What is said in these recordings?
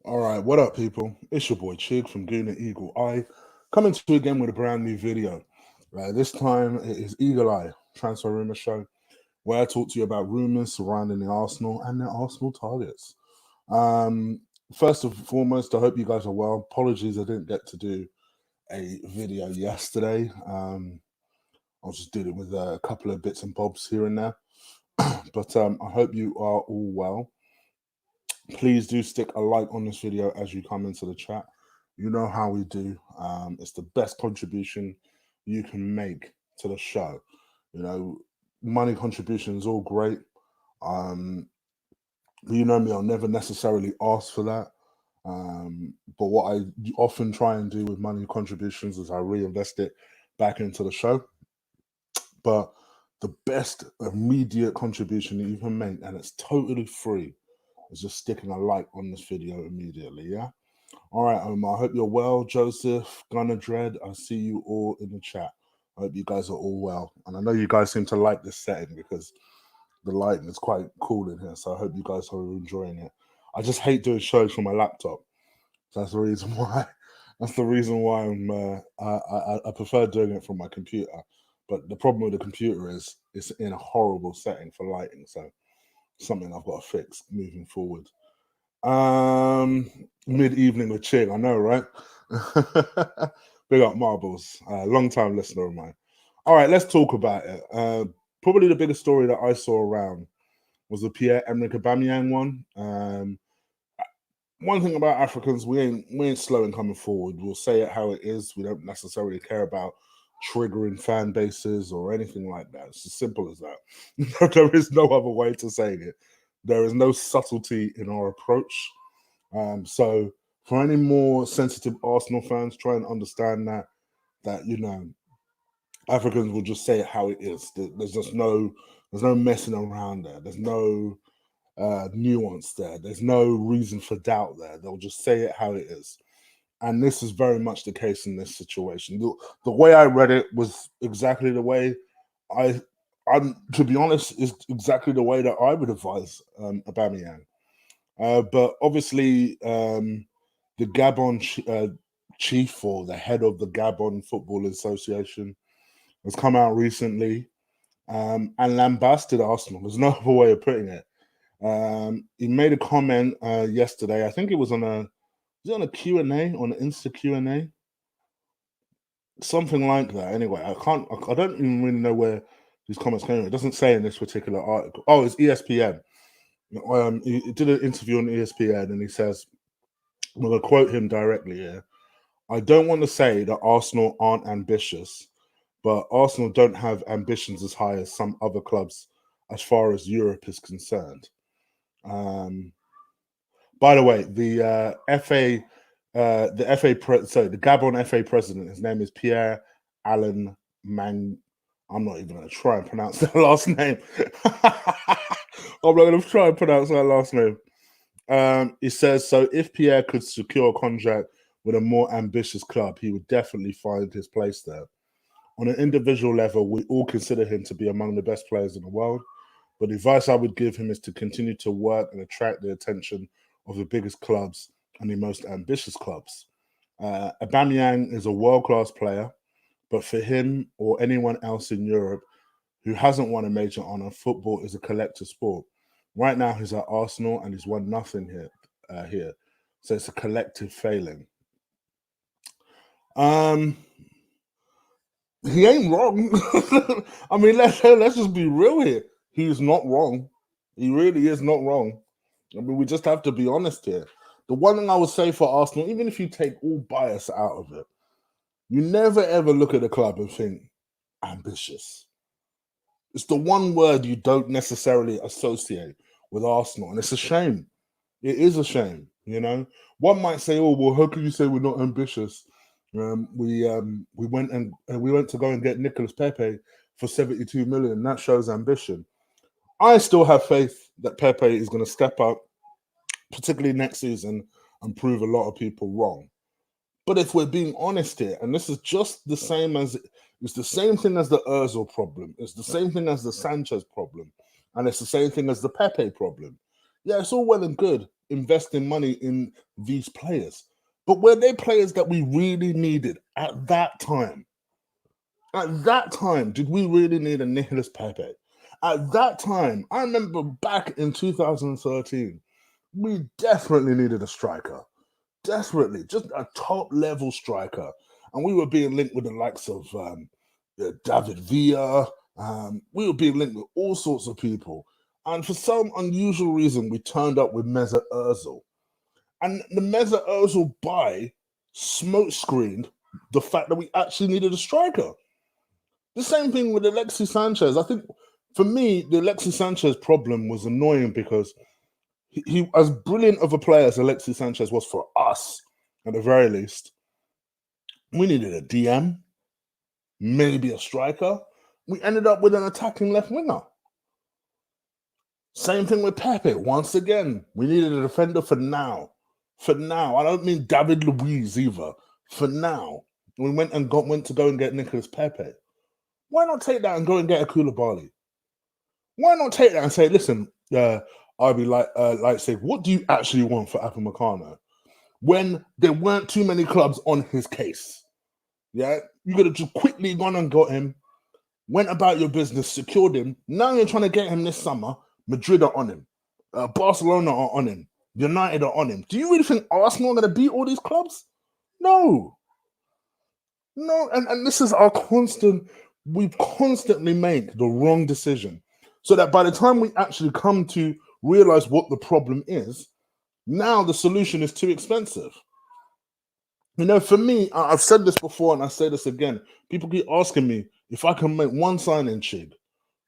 All right, what up, people? It's your boy Chig from Gooner Eagle Eye, coming to you again with a brand new video. This time it is Eagle Eye Transfer Rumour Show, where I talk to you about rumours surrounding the Arsenal and their Arsenal targets. Um, First and foremost, I hope you guys are well. Apologies, I didn't get to do a video yesterday. I was just dealing with a couple of bits and bobs here and there, but I hope you are all well. Please do stick a like on this video as you come into the chat. You know how we do. It's the best contribution you can make to the show. You know, money contribution is all great. Um, you know me, I'll never necessarily ask for that. But what I often try and do with money contributions is I reinvest it back into the show. But the best immediate contribution that you can make, and it's totally free, is just sticking a like on this video immediately. Yeah. All right, I hope you're well. Joseph, Gunner Dread, I see you all in the chat. I hope you guys are all well. And I know you guys seem to like this setting because the lighting is quite cool in here. So I hope you guys are enjoying it. I just hate doing shows from my laptop. So that's the reason why. That's the reason why I prefer doing it from my computer. But the problem with the computer is it's in a horrible setting for lighting. So something I've got to fix moving forward. Mid-evening with Ching, I know, right? Big up Marbles, long time listener of mine. All right, let's talk about it. Probably the biggest story that I saw around was the Pierre-Emerick Aubameyang one. One thing about Africans, we ain't slow in coming forward. We'll say it how it is. We don't necessarily care about triggering fan bases or anything like that. It's as simple as that. There is no other way to say it. There is no subtlety in our approach. So for any more sensitive Arsenal fans, try and understand that Africans will just say it how it is. There's no messing around there. There's no nuance there. There's no reason for doubt there. They'll just say it how it is. And this is very much the case in this situation. The way I read it was exactly the way I'm to be honest, is exactly the way that I would advise Aubameyang. But obviously, the Gabon chief or the head of the Gabon Football Association has come out recently and lambasted Arsenal. There's no other way of putting it. He made a comment yesterday. I think it was on a Q&A, on an Insta Q&A, something like that. Anyway, I don't even really know where these comments came from. It doesn't say in this particular article. Oh, it's ESPN. He did an interview on ESPN and he says, I'm going to quote him directly here. I don't want to say that Arsenal aren't ambitious, but Arsenal don't have ambitions as high as some other clubs as far as Europe is concerned. By the way, the FA, the Gabon FA president, his name is Pierre Alan Mang. I'm not even going to try and pronounce that last name. I'm not going to try and pronounce that last name. He says, so if Pierre could secure a contract with a more ambitious club, he would definitely find his place there. On an individual level, we all consider him to be among the best players in the world. But the advice I would give him is to continue to work and attract the attention of the biggest clubs and the most ambitious clubs. Aubameyang is a world-class player, but for him or anyone else in Europe who hasn't won a major honour, football is a collective sport. Right now, he's at Arsenal and he's won nothing here. So it's a collective failing. He ain't wrong. I mean, let's just be real here. He's not wrong. He really is not wrong. I mean, we just have to be honest here. The one thing I would say for Arsenal, even if you take all bias out of it, you never ever look at the club and think ambitious. It's the one word you don't necessarily associate with Arsenal, and it's a shame. It is a shame, you know. One might say, "Oh, well, how can you say we're not ambitious?" We went to go and get Nicolas Pepe for 72 million. That shows ambition. I still have faith that Pepe is going to step up, particularly next season, and prove a lot of people wrong. But if we're being honest here, and this is just the same as it's the same thing as the Özil problem, it's the same thing as the Sanchez problem, and it's the same thing as the Pepe problem. Yeah, it's all well and good investing money in these players, but were they players that we really needed at that time? At that time, did we really need a Nicolas Pepe? At that time, I remember back in 2013, we definitely needed a striker. Desperately, just a top level striker. And we were being linked with the likes of David Villa. We were being linked with all sorts of people. And for some unusual reason, we turned up with Mesut Ozil. And the Mesut Ozil buy smoke screened the fact that we actually needed a striker. The same thing with Alexis Sanchez. I think for me, the Alexis Sanchez problem was annoying because he as brilliant of a player as Alexis Sanchez was for us, at the very least, we needed a DM, maybe a striker. We ended up with an attacking left winger. Same thing with Pepe. Once again, we needed a defender for now. For now, I don't mean David Luiz either. For now, we went to go and get Nicolas Pepe. Why not take that and go and get a Koulibaly? Why not take that and say, listen, I'll be like say, what do you actually want for Upamecano? When there weren't too many clubs on his case. Yeah, you could have just quickly gone and got him, went about your business, secured him. Now you're trying to get him this summer. Madrid are on him. Barcelona are on him. United are on him. Do you really think Arsenal are going to beat all these clubs? No. No, and this is our we constantly make the wrong decision. So that by the time we actually come to realize what the problem is, now the solution is too expensive. You know, for me, I've said this before and I say this again. People keep asking me if I can make one signing, Chig,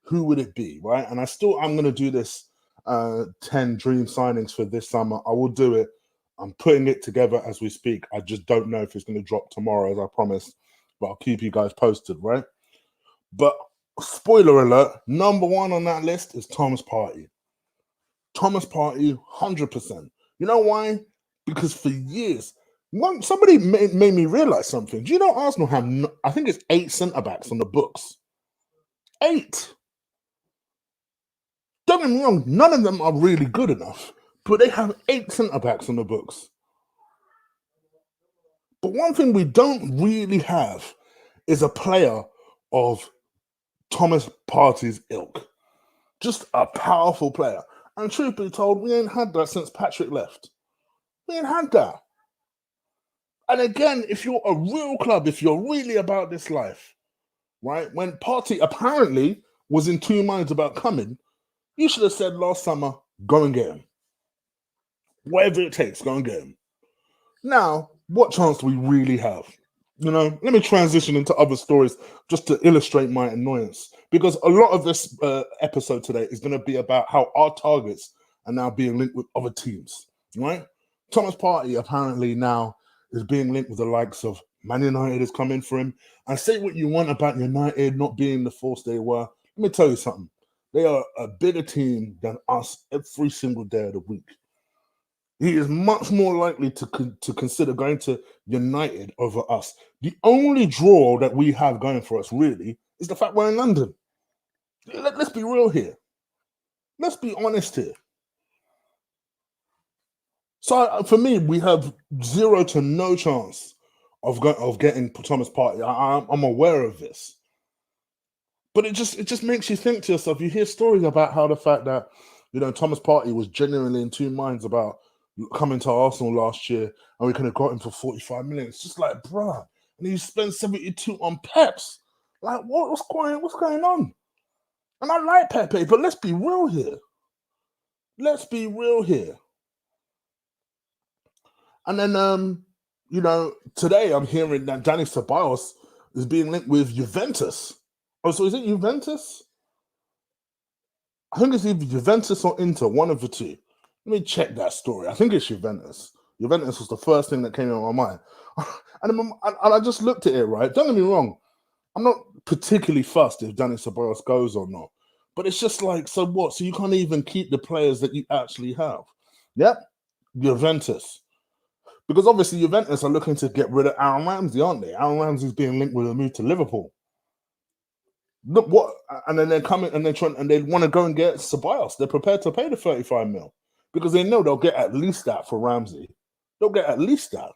who would it be, right? And I'm going to do this 10 dream signings for this summer. I will do it. I'm putting it together as we speak. I just don't know if it's going to drop tomorrow, as I promised, but I'll keep you guys posted, right? But spoiler alert, number one on that list is Thomas Partey. Thomas Partey, 100%. You know why? Because for years, somebody made me realize something. Do you know Arsenal have, I think it's 8 centre-backs on the books? 8. Don't get me wrong, none of them are really good enough, but they have 8 centre-backs on the books. But one thing we don't really have is a player of Thomas Partey's ilk. Just a powerful player. And truth be told, we ain't had that since Patrick left. We ain't had that. And again, if you're a real club, if you're really about this life, right? When Partey apparently was in 2 minds about coming, you should have said last summer, go and get him. Whatever it takes, go and get him. Now, what chance do we really have? You know, let me transition into other stories just to illustrate my annoyance. Because a lot of this episode today is going to be about how our targets are now being linked with other teams, right? Thomas Partey apparently now is being linked with the likes of Man United is coming for him. And say what you want about United not being the force they were. Let me tell you something. They are a bigger team than us every single day of the week. He is much more likely to consider going to United over us. The only draw that we have going for us, really, is the fact we're in London. Let's be real here. Let's be honest here. So for me, we have 0 to no chance of getting Thomas Partey. I'm aware of this. But it just makes you think to yourself. You hear stories about how the fact that, you know, Thomas Partey was genuinely in 2 minds about coming to Arsenal last year, and we could have got him for 45 million. It's just like, bruh, and he spent 72 on Peps. Like, what's going on? And I like Pepe, but let's be real here. Let's be real here. And then, you know, today I'm hearing that Dani Ceballos is being linked with Juventus. Oh, so is it Juventus? I think it's either Juventus or Inter, one of the two. Let me check that story. I think it's Juventus. Juventus was the first thing that came in my mind. And I just looked at it, right? Don't get me wrong. I'm not particularly fussed if Dani Ceballos goes or not. But it's just like, so what? So you can't even keep the players that you actually have. Yep, Juventus. Because obviously Juventus are looking to get rid of Aaron Ramsey, aren't they? Aaron Ramsey's being linked with a move to Liverpool. Look what, and then they're coming and they're trying and they want to go and get Ceballos. They're prepared to pay the 35 mil. because they know they'll get at least that for Ramsey. They'll get at least that.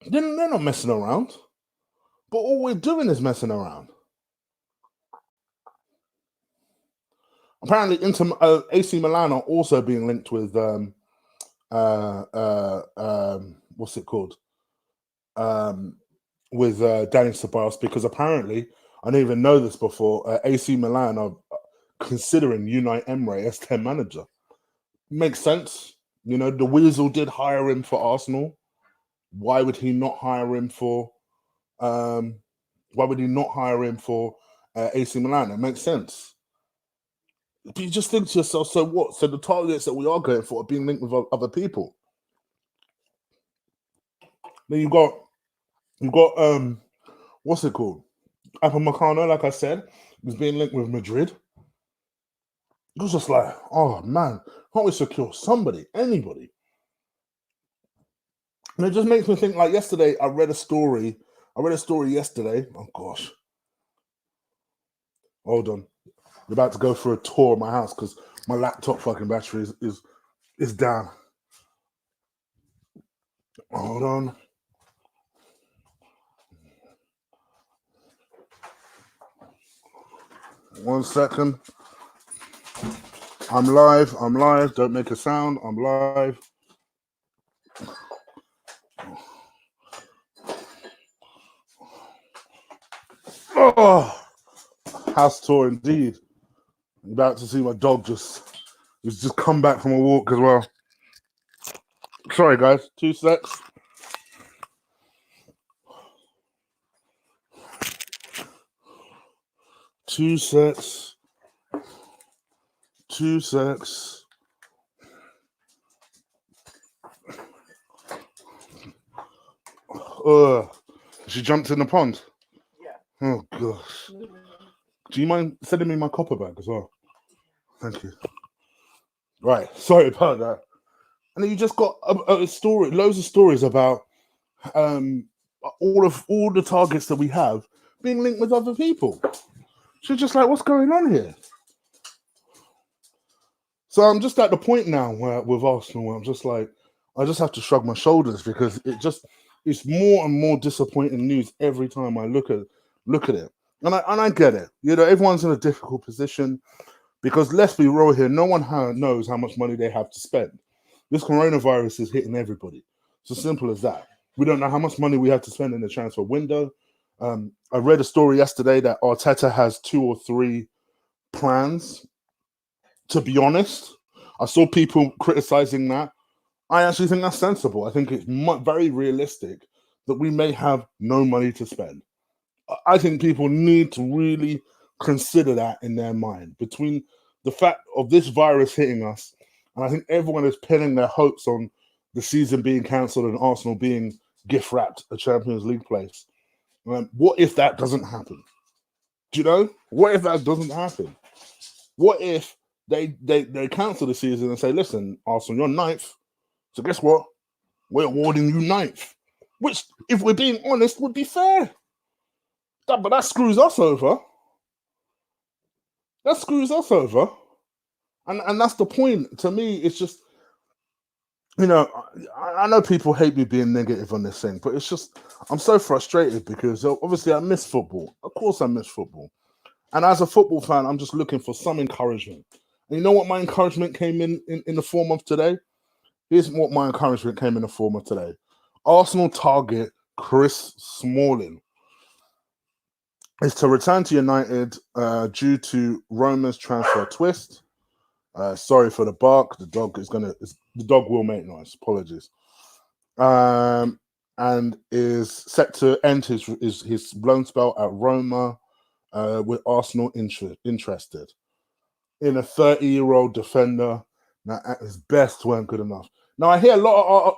They're not messing around. But all we're doing is messing around. Apparently, AC Milan are also being linked with what's it called? With Daniel Ceballos, because apparently, I didn't even know this before, AC Milan are considering Unai Emery as their manager. Makes sense. You know, the Weasel did hire him for Arsenal. Why would he not hire him for AC Milan? It makes sense. But you just think to yourself, so what? So the targets that we are going for are being linked with other people. Then you've got what's it called? Upamecano, like I said, was being linked with Madrid. It was just like, oh man, can't we secure somebody, anybody? And it just makes me think, like yesterday, I read a story yesterday. Oh gosh. Hold on. I'm about to go for a tour of my house because my laptop fucking battery is down. Hold on. One second. I'm live. Don't make a sound. I'm live. Oh, house tour indeed. I'm about to see my dog just come back from a walk as well. Sorry, guys. 2 secs. Two secs. She jumped in the pond. Yeah. Oh gosh. Do you mind sending me my copper bag as well? Thank you. Right. Sorry about that. And then you just got a story, loads of stories about all the targets that we have being linked with other people. So just like, what's going on here? So I'm just at the point now where with Arsenal, where I'm just like, I just have to shrug my shoulders because it's more and more disappointing news every time I look at it. And I get it. You know, everyone's in a difficult position because let's be real here, no one knows how much money they have to spend. This coronavirus is hitting everybody. It's as simple as that. We don't know how much money we have to spend in the transfer window. I read a story yesterday that Arteta has 2 or 3 plans. To be honest, I saw people criticizing that. I actually think that's sensible. I think it's very realistic that we may have no money to spend. I think people need to really consider that in their mind between the fact of this virus hitting us, and I think everyone is pinning their hopes on the season being cancelled and Arsenal being gift wrapped a Champions League place. What if that doesn't happen? Do you know? What if that doesn't happen? What if they cancel the season and say, listen, Arsenal, you're 9th. So guess what? We're awarding you 9th. Which, if we're being honest, would be fair. But that screws us over. And that's the point. To me, it's just, you know, I know people hate me being negative on this thing, but it's just, I'm so frustrated because obviously I miss football. Of course I miss football. And as a football fan, I'm just looking for some encouragement. And you know what my encouragement came in the form of today? Here's what my encouragement came in the form of today. Arsenal target Chris Smalling is to return to United due to Roma's transfer twist. Sorry for the bark. The dog will make noise. Apologies. And is set to end his loan spell at Roma with Arsenal interested in a 30-year-old defender that at his best weren't good enough. Now I hear a lot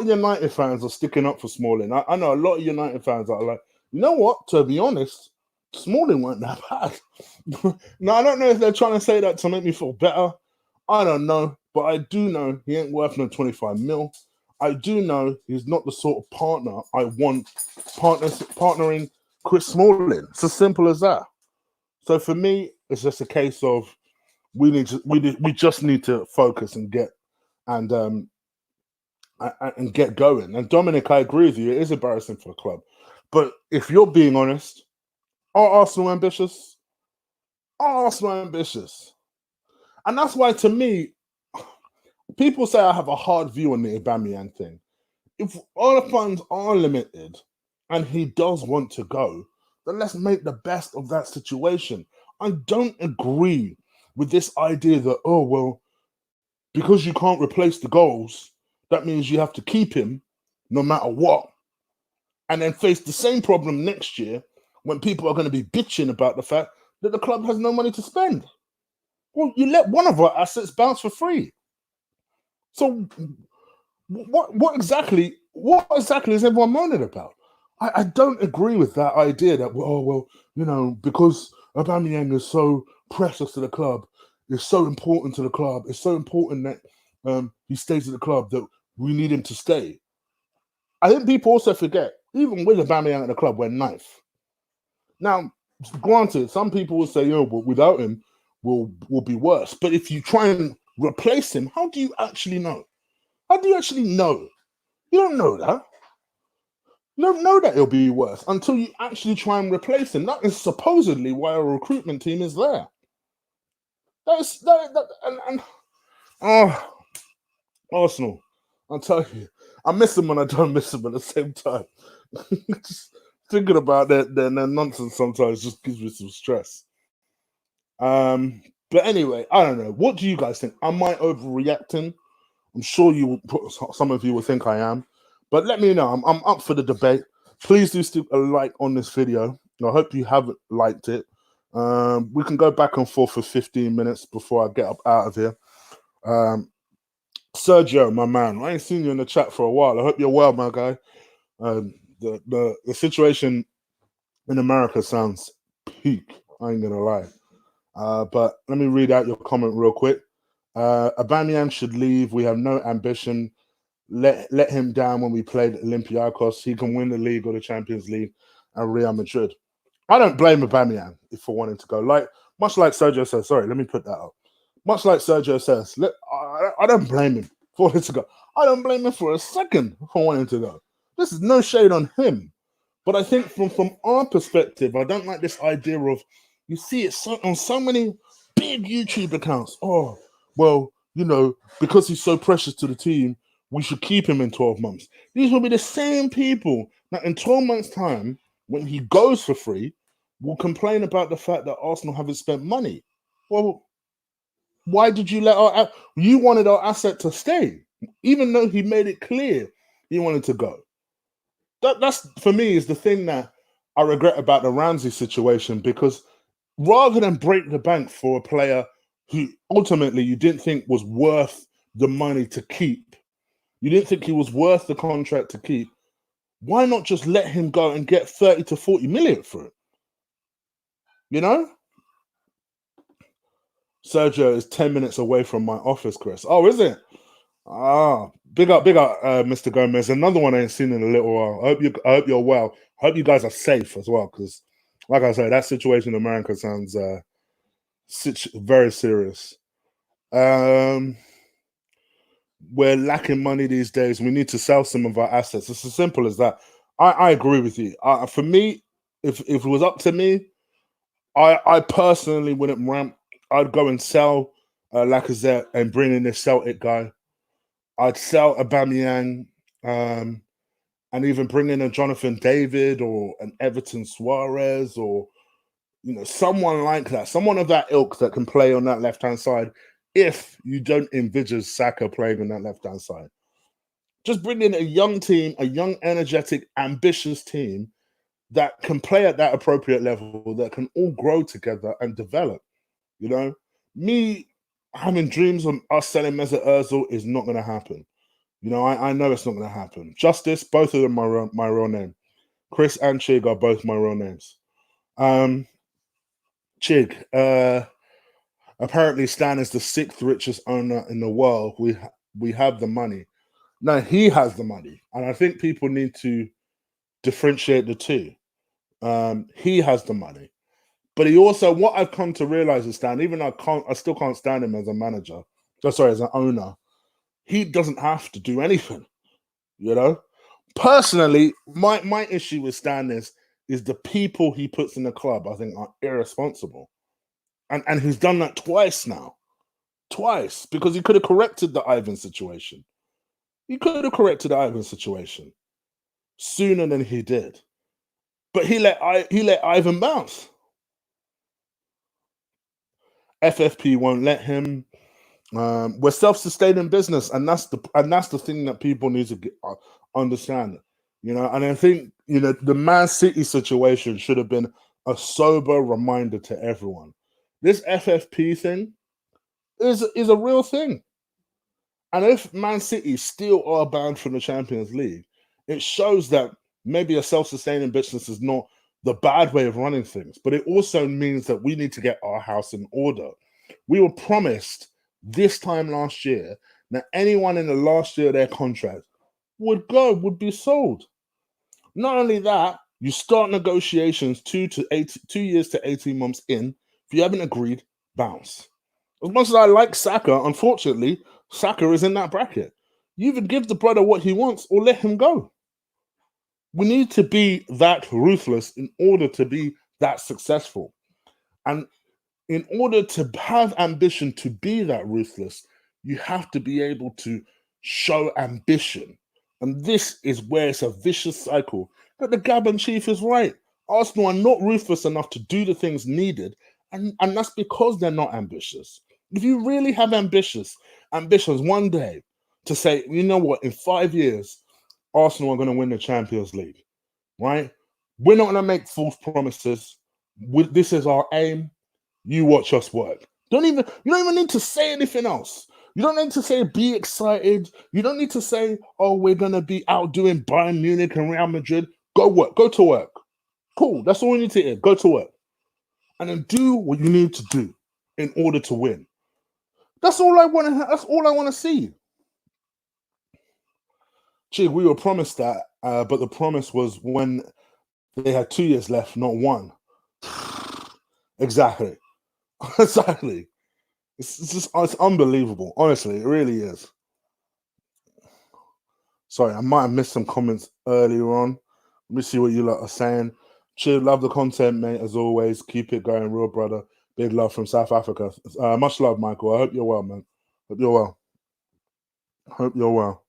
of United fans are sticking up for Smalling. I know a lot of United fans are like, you know what? To be honest, Smalling weren't that bad. Now I don't know if they're trying to say that to make me feel better. I don't know, but I do know he ain't worth no 25 mil. I do know he's not the sort of partner I want partnering Chris Smalling. It's as simple as that. So for me, it's just a case of we just need to focus and get and get going. And Dominic, I agree with you. It is embarrassing for the club, but if you're being honest, are Arsenal ambitious? Are Arsenal ambitious? And that's why, to me, people say I have a hard view on the Aubameyang thing. If all the funds are limited and he does want to go, then let's make the best of that situation. I don't agree with this idea that, oh, well, because you can't replace the goals, that means you have to keep him no matter what, and then face the same problem next year when people are going to be bitching about the fact that the club has no money to spend. Well, you let one of our assets bounce for free. So what exactly is everyone moaning about? I don't agree with that idea that, well, because Aubameyang is so precious to the club, is so important to the club, it's so important that he stays at the club that we need him to stay. I think people also forget, even with Aubameyang at the club, we're ninth. Now, granted, some people will say, but without him, we'll be worse. But if you try and replace him, how do you actually know? How do you actually know? You don't know that. You don't know that it'll be worse until you actually try and replace him. That is supposedly why a recruitment team is there. Arsenal. I'll tell you, I miss them and I don't miss them at the same time. Just thinking about their nonsense sometimes just gives me some stress. But anyway, I don't know. What do you guys think? Am I overreacting? I'm sure some of you will think I am. But let me know. I'm up for the debate. Please do stick a like on this video. I hope you haven't liked it. We can go back and forth for 15 minutes before I get up out of here. Sergio, my man, I ain't seen you in the chat for a while. I hope you're well, my guy. The situation in America sounds peak. I ain't gonna lie. But let me read out your comment real quick. Aubameyang should leave. We have no ambition. Let him down when we played Olympiacos. He can win the league or the Champions League and Real Madrid. I don't blame Aubameyang for wanting to go. Much like Sergio says. Sorry, let me put that up. Much like Sergio says, I don't blame him for wanting to go. I don't blame him for a second for wanting to go. This is no shade on him. But I think from our perspective, I don't like this idea of, you see it on so many big YouTube accounts. Oh, well, because he's so precious to the team, we should keep him in 12 months. These will be the same people that in 12 months' time, when he goes for free, will complain about the fact that Arsenal haven't spent money. Well, why did you you wanted our asset to stay, even though he made it clear he wanted to go. That's, for me, is the thing that I regret about the Ramsey situation, because rather than break the bank for a player who ultimately you didn't think was worth the money to keep, you didn't think he was worth the contract to keep, why not just let him go and get 30 to 40 million for it? Sergio is 10 minutes away from my office, Chris. Oh, is it? Big up, Mr. Gomez. Another one I ain't seen in a little while. I hope you're well. I hope you guys are safe as well, because, like I said, that situation in America sounds very serious. We're lacking money these days. We need to sell some of our assets. It's as simple as that. I agree with you. For me, if it was up to me, I personally wouldn't ramp. I'd go and sell Lacazette and bring in this Celtic guy. I'd sell Aubameyang and even bring in a Jonathan David or an Everton Suarez, or someone like that, someone of that ilk that can play on that left-hand side. If you don't envisage Saka playing on that left-hand side, just bring in a young team, a young, energetic, ambitious team that can play at that appropriate level, that can all grow together and develop. Me having dreams of us selling Mesut Ozil is not going to happen. I know it's not going to happen. Justice, both of them my real name. Chris and Chig are both my real names. Chig, apparently Stan is the 6th richest owner in the world. We have the money. No, he has the money. And I think people need to differentiate the two. He has the money. But he also, what I've come to realize is, Stan, even though I still can't stand him as a manager, sorry, as an owner, he doesn't have to do anything, you know? Personally, my issue with Stan is the people he puts in the club, I think, are irresponsible. And he's done that twice now. Twice. Because he could have corrected the Ivan situation. He could have corrected the Ivan situation sooner than he did. But he let Ivan bounce. FFP won't let him. We're self-sustaining business, and that's the thing that people need to understand. You know, and I think, you know, the Man City situation should have been a sober reminder to everyone. This FFP thing is a real thing. And if Man City still are banned from the Champions League, it shows that maybe a self-sustaining business is not the bad way of running things, but it also means that we need to get our house in order. We were promised this time last year that anyone in the last year of their contract would be sold. Not only that, you start negotiations 2 years to 18 months in. If you haven't agreed, bounce. As much as I like Saka, unfortunately, Saka is in that bracket. You either give the brother what he wants or let him go. We need to be that ruthless in order to be that successful. And in order to have ambition to be that ruthless, you have to be able to show ambition. And this is where it's a vicious cycle. But the Gabon chief is right. Arsenal are not ruthless enough to do the things needed, and that's because they're not ambitious. If you really have ambitions one day to say, you know what, in 5 years, Arsenal are going to win the Champions League, right? We're not going to make false promises. This is our aim. You watch us work. You don't even need to say anything else. You don't need to say be excited. You don't need to say, oh, we're going to be outdoing Bayern Munich and Real Madrid. Go work. Go to work. Cool. That's all you need to hear. Go to work. And then do what you need to do in order to win. That's all I want to. That's all I want to see. Gee, we were promised that, but the promise was when they had 2 years left, not one. Exactly. Exactly. It's unbelievable. Honestly, it really is. Sorry, I might have missed some comments earlier on. Let me see what you lot are saying. Cheers, love the content, mate. As always, keep it going, real brother. Big love from South Africa. Much love, Michael. I hope you're well, man. Hope you're well. Hope you're well.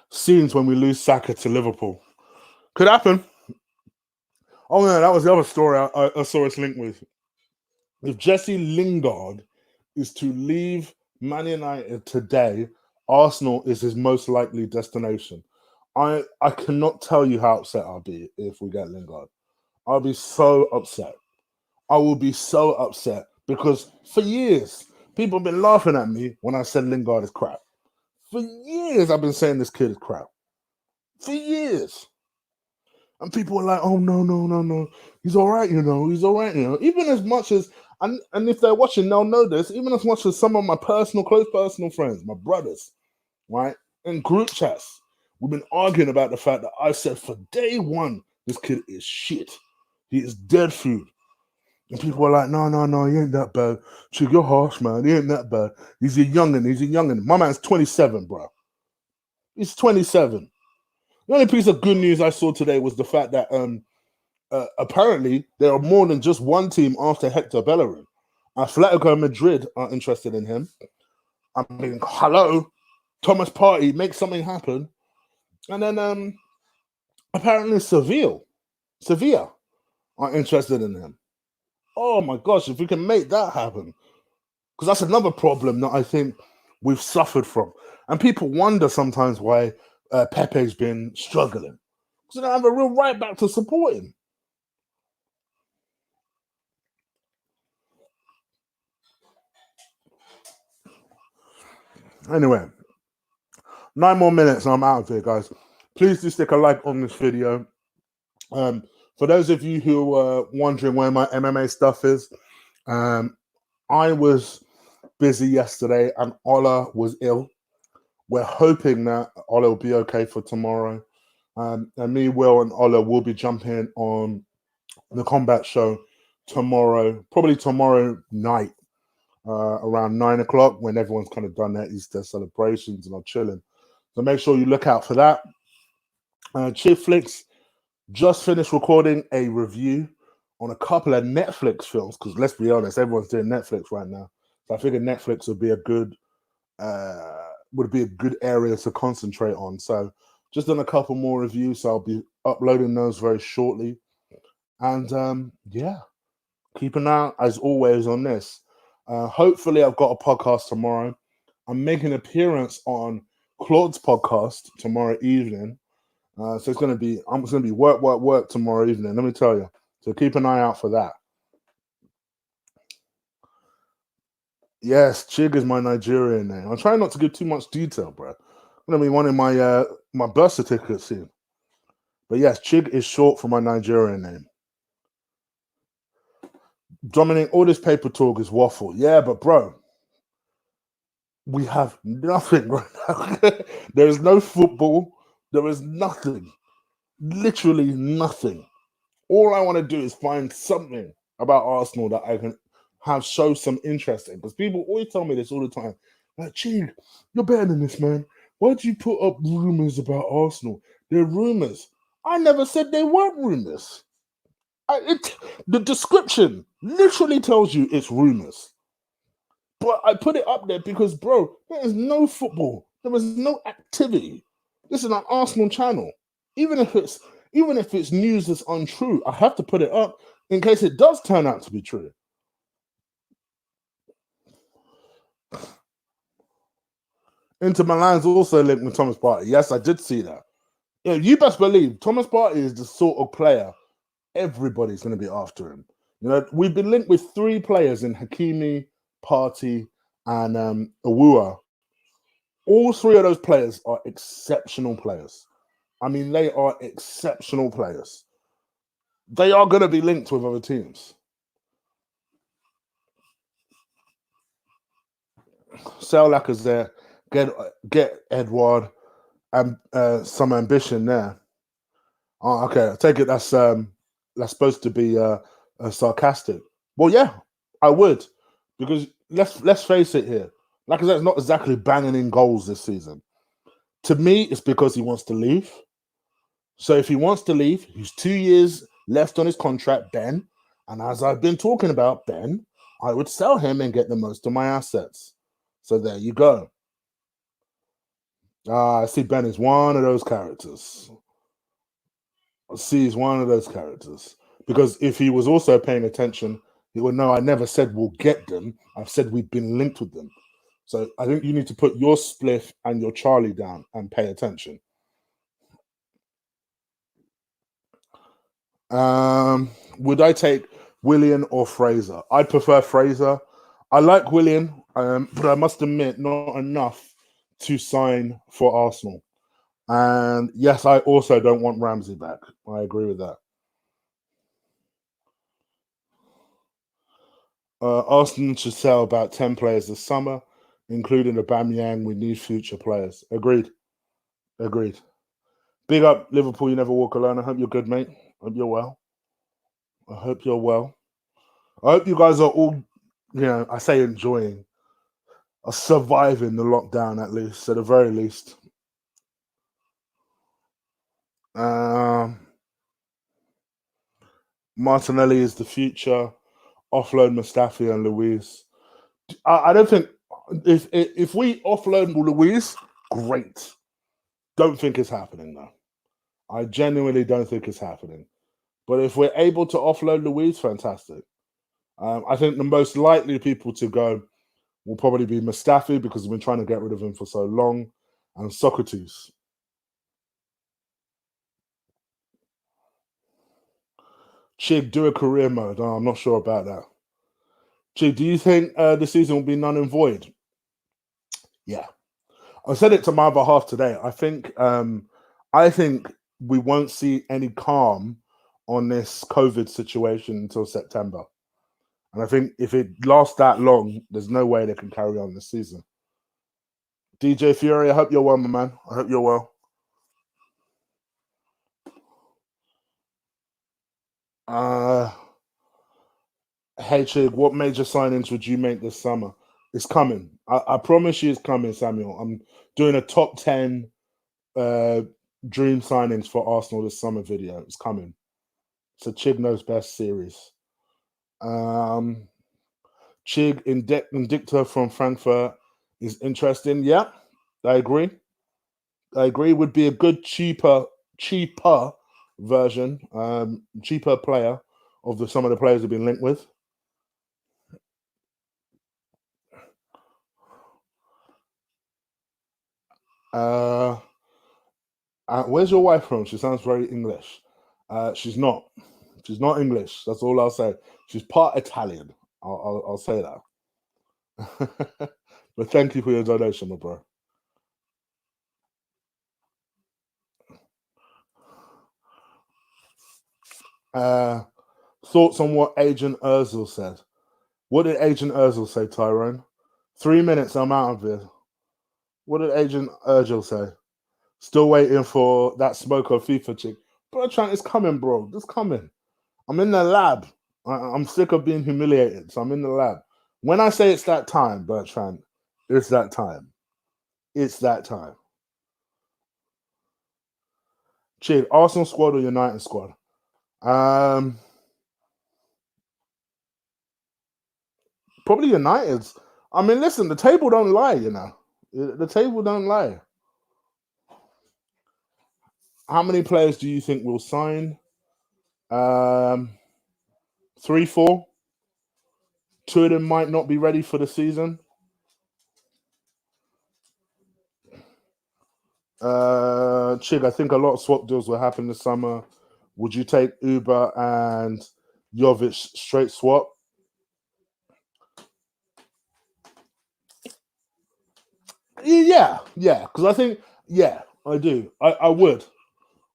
Scenes when we lose Saka to Liverpool. Could happen. Oh, no, that was the other story I saw us linked with. If Jesse Lingard is to leave Man United today, Arsenal is his most likely destination. I cannot tell you how upset I'll be if we get Lingard. I'll be so upset. I will be so upset because for years, people have been laughing at me when I said Lingard is crap. For years, I've been saying this kid is crap. For years. And people were like, oh, no. He's all right, you know. He's all right, you know. Even as much as, and if they're watching, they'll know this, even as much as some of my close personal friends, my brothers, right, in group chats, we've been arguing about the fact that I said for day one, this kid is shit. He is dead food. And people were like, no, he ain't that bad. Chick, you're harsh, man. He ain't that bad. He's a youngin'. My man's 27, bro. He's 27. The only piece of good news I saw today was the fact that apparently there are more than just one team after Hector Bellerin. Atletico Madrid are interested in him. I mean, hello, Thomas Partey, make something happen. And then apparently Sevilla are interested in him. Oh my gosh, if we can make that happen. Because that's another problem that I think we've suffered from. And people wonder sometimes why Pepe's been struggling. Because they don't have a real right back to support him. Anyway, 9 more minutes and I'm out of here, guys. Please do stick a like on this video. For those of you who were wondering where my MMA stuff is, I was busy yesterday and Ola was ill. We're hoping that Ola will be okay for tomorrow. And me, Will, and Ola will be jumping on the combat show tomorrow, probably tomorrow night, around 9 o'clock, when everyone's kind of done their Easter celebrations and are chilling. So make sure you look out for that. Chief Flicks just finished recording a review on a couple of Netflix films, because let's be honest, everyone's doing Netflix right now. So I figured Netflix would be a good area to concentrate on. So just done a couple more reviews, so I'll be uploading those very shortly. And yeah, keep an eye out as always on this. Hopefully, I've got a podcast tomorrow. I'm making an appearance on Claude's podcast tomorrow evening. So it's going to be work tomorrow evening. Let me tell you. So keep an eye out for that. Yes, Chig is my Nigerian name. I'm trying not to give too much detail, bro. I'm going to be wanting my birth certificate soon. But yes, Chig is short for my Nigerian name. Dominic, all this paper talk is waffle. Yeah, but bro, we have nothing right now. There is no football. There is nothing. Literally nothing. All I want to do is find something about Arsenal that I can show some interest in. Because people always tell me this all the time. Like, Chig, you're better than this, man. Why do you put up rumors about Arsenal? They're rumors. I never said they weren't rumors. The description literally tells you it's rumors. But I put it up there because, bro, there is no football. There is no activity. This is an Arsenal channel. Even if it's news that's untrue, I have to put it up in case it does turn out to be true. Inter Milan's also linked with Thomas Partey. Yes, I did see that. Yeah, you best believe Thomas Partey is the sort of player everybody's going to be after him. You know, we've been linked with 3 players in Hakimi, Partey, and Aubameyang. All 3 of those players are exceptional players. I mean, they are exceptional players. They are going to be linked with other teams. Sell Lacazette, get Edward, and some ambition there. Oh, okay, I take it that's supposed to be sarcastic. Well, yeah, I would, because let's face it here. Lacazette's not exactly banging in goals this season. To me, it's because he wants to leave. So if he wants to leave, he's 2 years left on his contract, Ben. And as I've been talking about, Ben, I would sell him and get the most of my assets. So there you go. I see Ben is one of those characters. He's one of those characters. Because if he was also paying attention, he would know I never said we'll get them. I've said we've been linked with them. So I think you need to put your spliff and your Charlie down and pay attention. Would I take Willian or Fraser? I'd prefer Fraser. I like Willian, but I must admit, not enough to sign for Arsenal. And yes, I also don't want Ramsey back. I agree with that. Arsenal should sell about 10 players this summer, including Aubameyang. We need future players. Agreed. Big up, Liverpool. You never walk alone. I hope you're good, mate. I hope you're well. I hope you guys are all, I say enjoying, are surviving the lockdown at least, at the very least. Martinelli is the future. Offload Mustafi and Luis. I don't think if we offload Luis, great. Don't think it's happening though. I genuinely don't think it's happening. But if we're able to offload Luis, fantastic. I think the most likely people to go will probably be Mustafi because we've been trying to get rid of him for so long, and Socrates. Chig, do a career mode. Oh, I'm not sure about that. Chig, do you think the season will be null and void? Yeah. I said it to my other half today. I think we won't see any calm on this COVID situation until September. And I think if it lasts that long, there's no way they can carry on this season. DJ Fury, I hope you're well, my man. I hope you're well. Hey Chig, what major signings would you make this summer? It's coming. I promise you, it's coming, Samuel. I'm doing a top 10 uh, dream signings for Arsenal this summer video. It's coming. It's a Chig Knows Best series. Um, Chig Indictor from Frankfurt is interesting. Yeah, I agree. I agree. Would be a good cheaper version, cheaper player of some of the players have been linked with. Uh, where's your wife from? She sounds very English. She's not. She's not English. That's all I'll say. She's part Italian. I'll say that. But thank you for your donation, my bro. Uh, Thoughts on what Agent Özil said? What did Agent Özil say, Tyrone? 3 minutes, I'm out of here. What did Agent Özil say? Still waiting for that smoker FIFA chick. Bro, Trent, it's coming, bro. It's coming. I'm in the lab. I'm sick of being humiliated, so I'm in the lab. When I say it's that time, Bertrand, it's that time. It's that time. Chick, Arsenal squad or United squad? Probably United's. I mean, listen, the table don't lie, you know. The table don't lie. How many players do you think will sign? 3, 4. 2 of them might not be ready for the season. Chig, I think a lot of swap deals will happen this summer. Would you take Uber and Jovic straight swap? Yeah, because I think, I do. I would.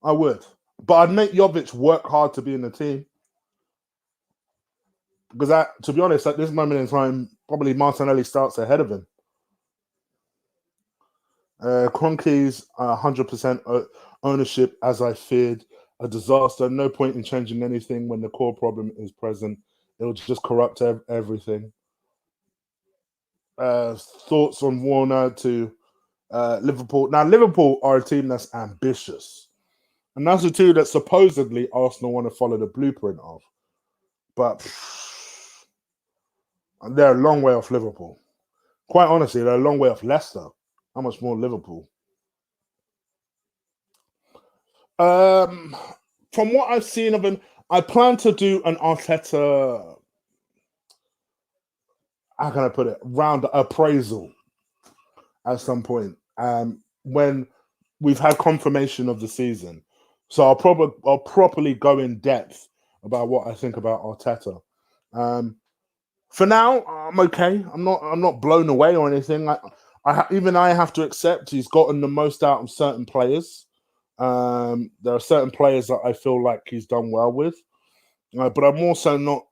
But I'd make Jovic work hard to be in the team. Because, to be honest, at this moment in time, probably Martinelli starts ahead of him. Kroenke's 100% ownership, as I feared. A disaster. No point in changing anything when the core problem is present. It'll just corrupt everything. Thoughts on Warner to Liverpool. Now, Liverpool are a team that's ambitious. And that's a team that supposedly Arsenal want to follow the blueprint of. But they're a long way off Liverpool. Quite honestly, they're a long way off Leicester. How much more Liverpool? From what I've seen of him, I plan to do an Arteta, how can I put it, round appraisal at some point. When we've had confirmation of the season. So I'll properly go in depth about what I think about Arteta. For now, I'm okay. I'm not blown away or anything. Even I have to accept he's gotten the most out of certain players. There are certain players that I feel like he's done well with, but I'm also not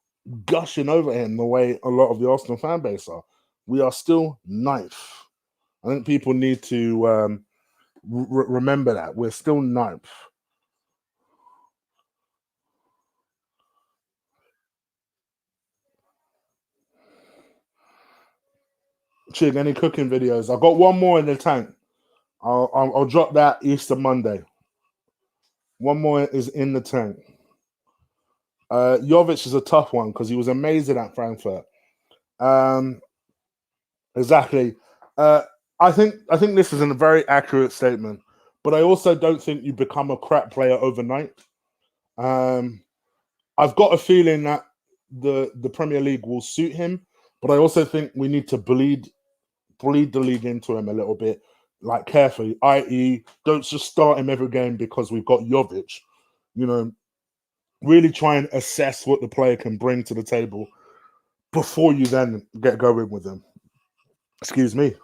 gushing over him the way a lot of the Arsenal fan base are. We are still ninth. I think people need to remember that we're still ninth. Chig, any cooking videos? I've got one more in the tank. I'll drop that Easter Monday. One more is in the tank. Jovic is a tough one because he was amazing at Frankfurt. Exactly. I think this is a very accurate statement, but I also don't think you become a crap player overnight. I've got a feeling that the Premier League will suit him, but I also think we need to bleed the league into him a little bit, like carefully, i.e., don't just start him every game because we've got Jovic. You know, really try and assess what the player can bring to the table before you then get going with him. Excuse me.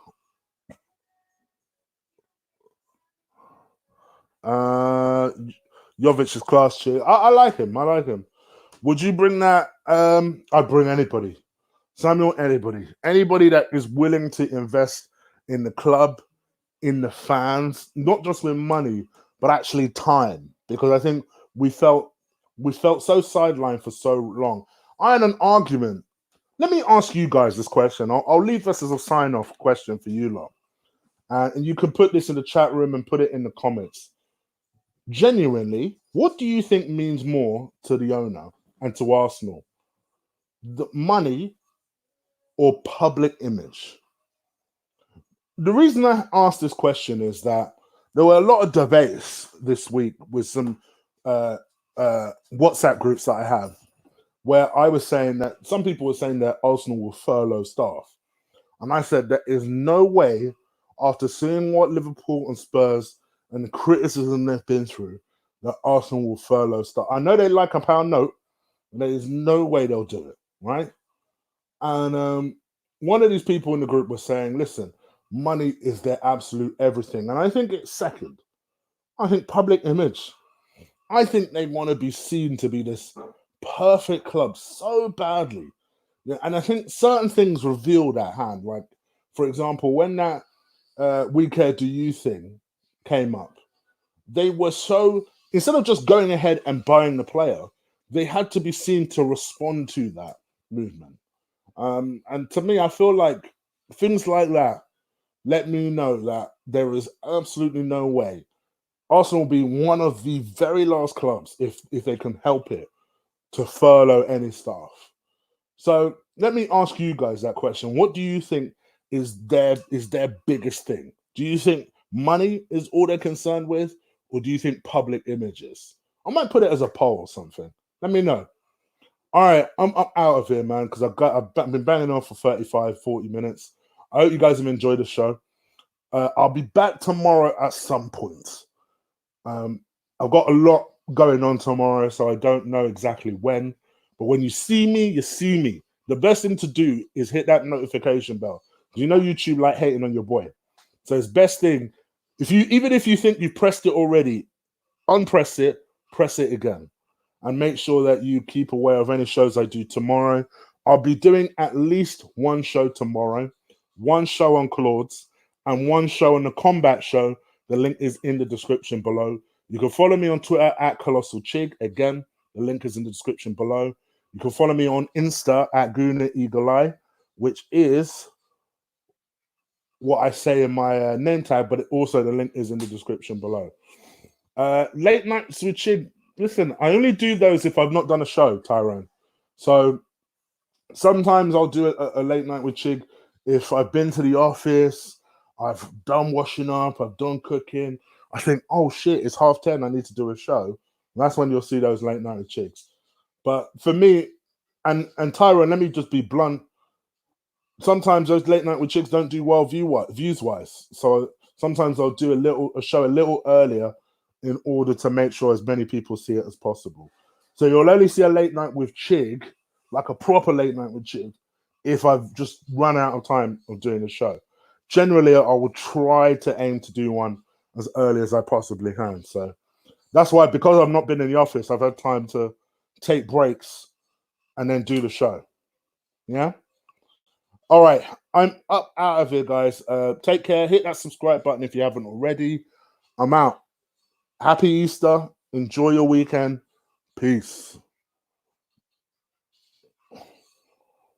Jovic is class shit. I like him. I like him. Would you bring that? I'd bring anybody. Samuel, anybody that is willing to invest in the club, in the fans, not just with money, but actually time. Because I think we felt We felt so sidelined for so long. I had an argument. Let me ask you guys this question. I'll leave this as a sign-off question for you lot. And you can put this in the chat room and put it in the comments. Genuinely, what do you think means more to the owner and to Arsenal? The money or public image? The reason I asked this question is that there were a lot of debates this week with some WhatsApp groups that I have, where I was saying that some people were saying that Arsenal will furlough staff. And I said there is no way, after seeing what Liverpool and Spurs and the criticism they've been through, that Arsenal will furlough staff. I know they like a pound note, but there is no way they'll do it, right? And one of these people in the group was saying, listen, money is their absolute everything. And I think it's second. I think public image. I think they want to be seen to be this perfect club so badly. Yeah, and I think certain things reveal that hand. Like, for example, when that We Care Do You thing came up, they were so, instead of just going ahead and buying the player, they had to be seen to respond to that movement. And to me, I feel like things like that let me know that there is absolutely no way Arsenal will be one of the very last clubs, if they can help it, to furlough any staff. So let me ask you guys that question. What do you think is their biggest thing? Do you think money is all they're concerned with, or do you think public images? I might put it as a poll or something. Let me know. All right, I'm out of here, man, because I've been banging on for 35, 40 minutes. I hope you guys have enjoyed the show. I'll be back tomorrow at some point. I've got a lot going on tomorrow, so I don't know exactly when. But when you see me, you see me. The best thing to do is hit that notification bell. You know YouTube like hating on your boy. So it's best thing, even if you think you've pressed it already, unpress it, press it again. And make sure that you keep aware of any shows I do tomorrow. I'll be doing at least one show tomorrow, one show on Claude's, and one show on the Combat Show. The link is in the description below. You can follow me on Twitter at Colossal Chig. Again, the link is in the description below. You can follow me on Insta at Gooner Eagle Eye, which is what I say in my name tag, but also the link is in the description below. Late nights with Chig. Listen, I only do those if I've not done a show, Tyrone. So sometimes I'll do a late night with Chig if I've been to the office, I've done washing up, I've done cooking. I think, oh shit, it's 10:30, I need to do a show. And that's when you'll see those late night with Chigs. But for me, and Tyrone, let me just be blunt. Sometimes those late night with Chigs don't do well views wise. So sometimes I'll do a show a little earlier in order to make sure as many people see it as possible. So you'll only see a late night with Chig, like a proper late night with Chig, if I've just run out of time of doing the show. Generally, I will try to aim to do one as early as I possibly can. So that's why, because I've not been in the office, I've had time to take breaks and then do the show. Yeah? All right. I'm out of here, guys. Take care. Hit that subscribe button if you haven't already. I'm out. Happy Easter. Enjoy your weekend. Peace.